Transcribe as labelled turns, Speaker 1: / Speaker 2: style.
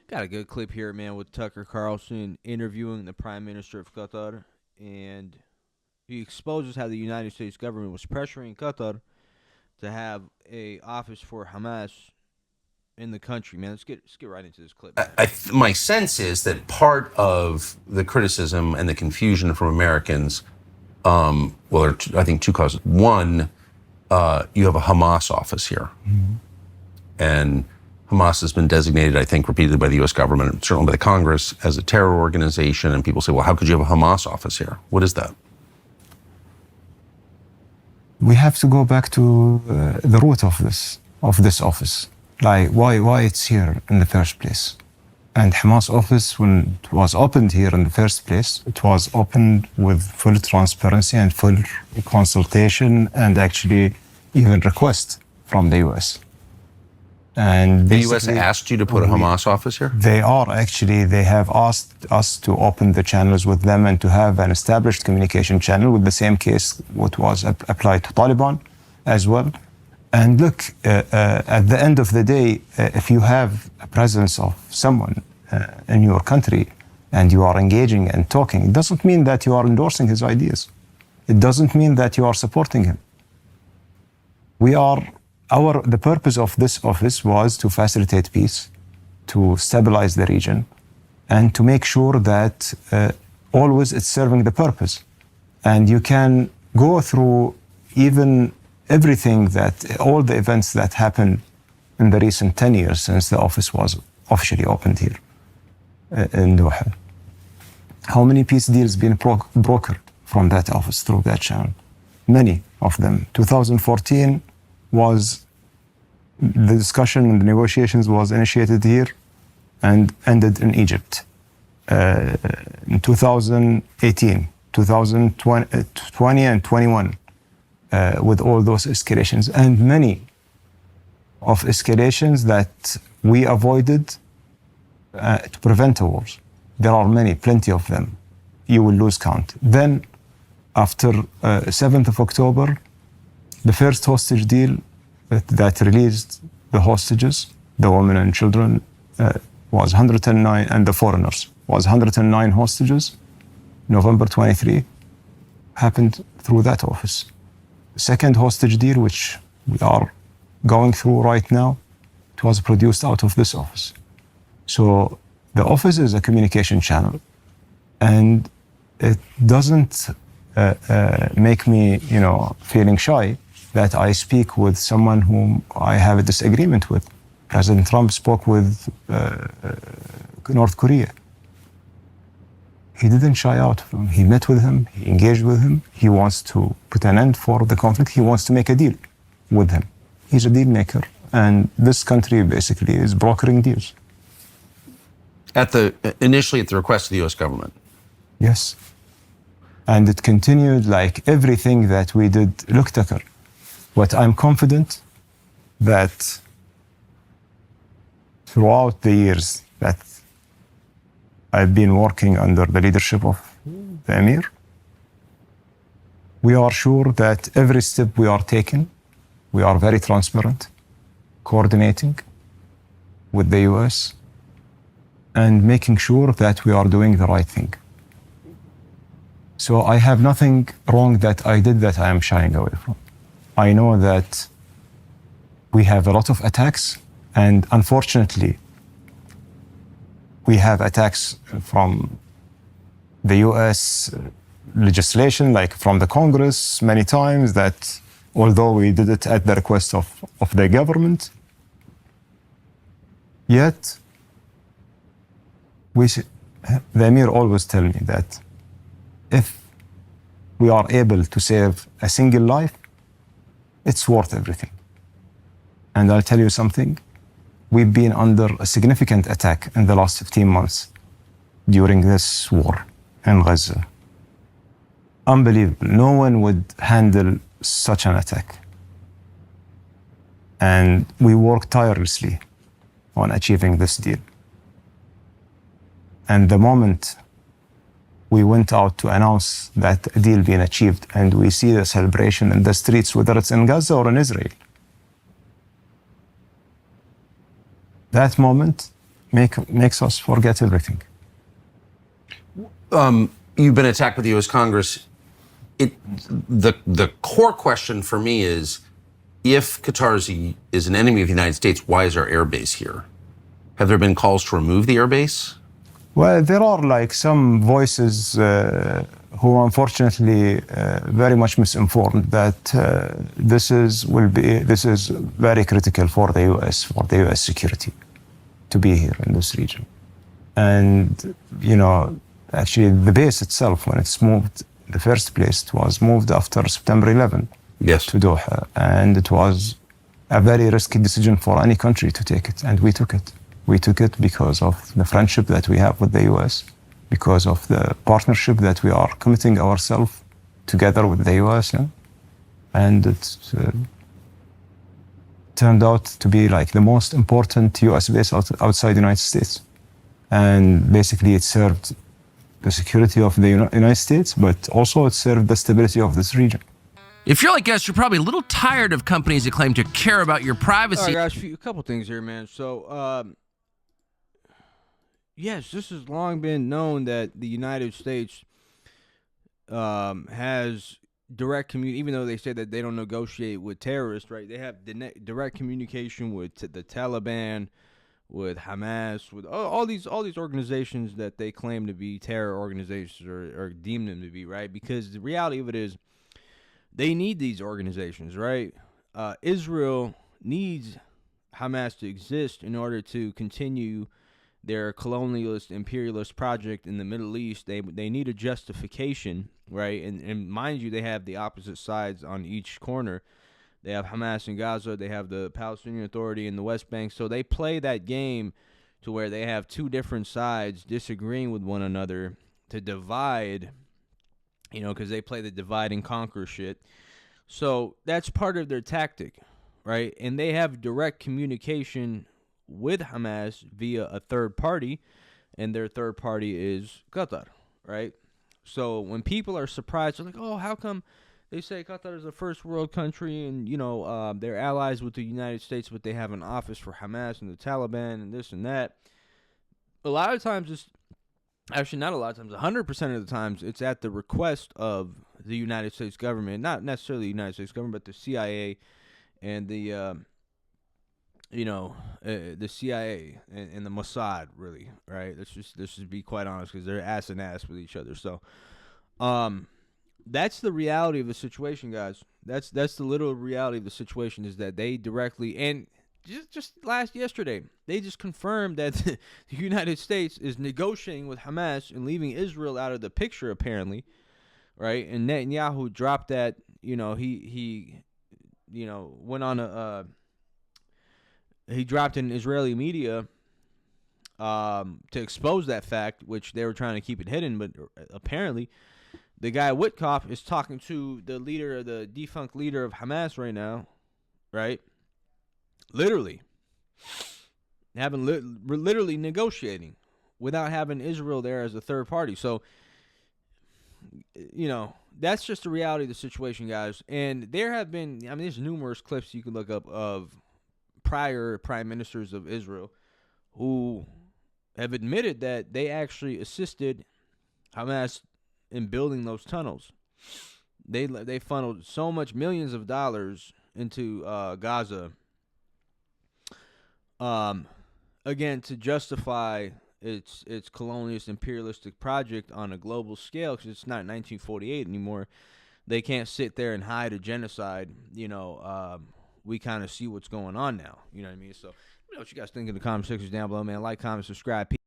Speaker 1: Got a good clip here, man, with Tucker Carlson interviewing the Prime Minister of Qatar, and he exposes how the United States government was pressuring Qatar to have a office for Hamas in the country, man. Let's get right into this clip, man.
Speaker 2: My sense is that part of the criticism and the confusion from Americans, I think two causes. One, you have a Hamas office here, and Hamas has been designated, I think, repeatedly by the U.S. government, certainly by the Congress, as a terror organization. And people say, well, how could you have a Hamas office here? What is that?
Speaker 3: We have to go back to the root of this office. Like why it's here in the first place. And Hamas office, when it was opened here in the first place, it was opened with full transparency and full consultation and actually even request from the US. And
Speaker 2: the U.S. asked you to put a Hamas office here?
Speaker 3: They have asked us to open the channels with them and to have an established communication channel with the same case what was applied to Taliban as well. And look, at the end of the day, if you have a presence of someone in your country and you are engaging and talking, it doesn't mean that you are endorsing his ideas. It doesn't mean that you are supporting him. The purpose of this office was to facilitate peace, to stabilize the region, and to make sure that always it's serving the purpose. And you can go through even all the events that happened in the recent 10 years since the office was officially opened here in Doha. How many peace deals been brokered from that office through that channel? Many of them. 2014 was the discussion and the negotiations was initiated here and ended in Egypt. In 2018, 2020 and 21, with all those escalations, and many of escalations that we avoided to prevent a war. There are plenty of them. You will lose count. Then, after 7th of October, the first hostage deal that released the hostages, the women and children, was 109, and the foreigners was 109 hostages. November 23 happened through that office. The second hostage deal, which we are going through right now, it was produced out of this office. So the office is a communication channel, and it doesn't make me, feeling shy that I speak with someone whom I have a disagreement with. President Trump spoke with North Korea. He didn't shy out from him. He met with him, he engaged with him. He wants to put an end for the conflict. He wants to make a deal with him. He's a deal maker. And this country basically is brokering deals.
Speaker 2: Initially at the request of the U.S. government?
Speaker 3: Yes. And it continued like everything that we did. Look, Tucker, but I'm confident that throughout the years that I've been working under the leadership of the Emir, we are sure that every step we are taking, we are very transparent, coordinating with the US, and making sure that we are doing the right thing. So I have nothing wrong that I did that I am shying away from. I know that we have a lot of attacks, and unfortunately, we have attacks from the US legislation, like from the Congress many times, that although we did it at the request of the government, yet the Emir always tell me that if we are able to save a single life, it's worth everything. And I'll tell you something, we've been under a significant attack in the last 15 months during this war in Gaza. Unbelievable. No one would handle such an attack. And we worked tirelessly on achieving this deal. And the moment we went out to announce that deal being achieved, and we see the celebration in the streets, whether it's in Gaza or in Israel, that moment makes us forget everything.
Speaker 2: You've been attacked by the U.S. Congress. The core question for me is, if Qatar is an enemy of the United States, why is our air base here? Have there been calls to remove the air base?
Speaker 3: Well, there are like some voices who are unfortunately very much misinformed that this is very critical for the U.S. security to be here in this region. And, you know, actually the base itself, when it's moved, the first place, it was moved after September 11
Speaker 2: Yes.
Speaker 3: to Doha. And it was a very risky decision for any country to take it. And we took it. We took it because of the friendship that we have with the U.S., because of the partnership that we are committing ourselves together with the U.S. Yeah? And it turned out to be like the most important U.S. base outside the United States. And basically it served the security of the United States, but also it served the stability of this region.
Speaker 4: If you're like us, you're probably a little tired of companies that claim to care about your privacy.
Speaker 1: All right, guys, a couple things here, man. So, yes, this has long been known that the United States has direct even though they say that they don't negotiate with terrorists, right? They have direct communication with the Taliban, with Hamas, with all these organizations that they claim to be terror organizations or deem them to be, right? Because the reality of it is, they need these organizations, right? Israel needs Hamas to exist in order to continue their colonialist, imperialist project in the Middle East. They need a justification, right? And mind you, they have the opposite sides on each corner. They have Hamas in Gaza. They have the Palestinian Authority in the West Bank. So they play that game to where they have two different sides disagreeing with one another to divide, you know, because they play the divide and conquer shit. So that's part of their tactic, right? And they have direct communication with Hamas via a third party, and their third party is Qatar, right? So when people are surprised, they're like, oh, how come they say Qatar is a first world country and, you know, they're allies with the United States, but they have an office for Hamas and the Taliban and this and that. A lot of times it's actually not a lot of times, 100% of the times, it's at the request of the United States government, not necessarily the United States government, but the CIA and the CIA and the Mossad, really, right? Let's just be quite honest, because they're ass and ass with each other. So, that's the reality of the situation, guys. That's the literal reality of the situation, is that they directly, and just yesterday, they just confirmed that the United States is negotiating with Hamas and leaving Israel out of the picture, apparently, right? And Netanyahu dropped that, you know, he went on he dropped in Israeli media to expose that fact, which they were trying to keep it hidden, but apparently the guy Witkoff is talking to the defunct leader of Hamas right now, right? Literally literally negotiating without having Israel there as a third party. So, you know, that's just the reality of the situation, guys. And there have been, I mean, there's numerous clips you can look up of prior prime ministers of Israel who have admitted that they actually assisted Hamas in building those tunnels. They funneled so much millions of dollars into Gaza, again, to justify its colonialist imperialistic project on a global scale, because it's not 1948 anymore. They can't sit there and hide a genocide. You know, we kind of see what's going on now. You know what I mean? So, you know what you guys think in the comment sections down below, man. Like, comment, subscribe.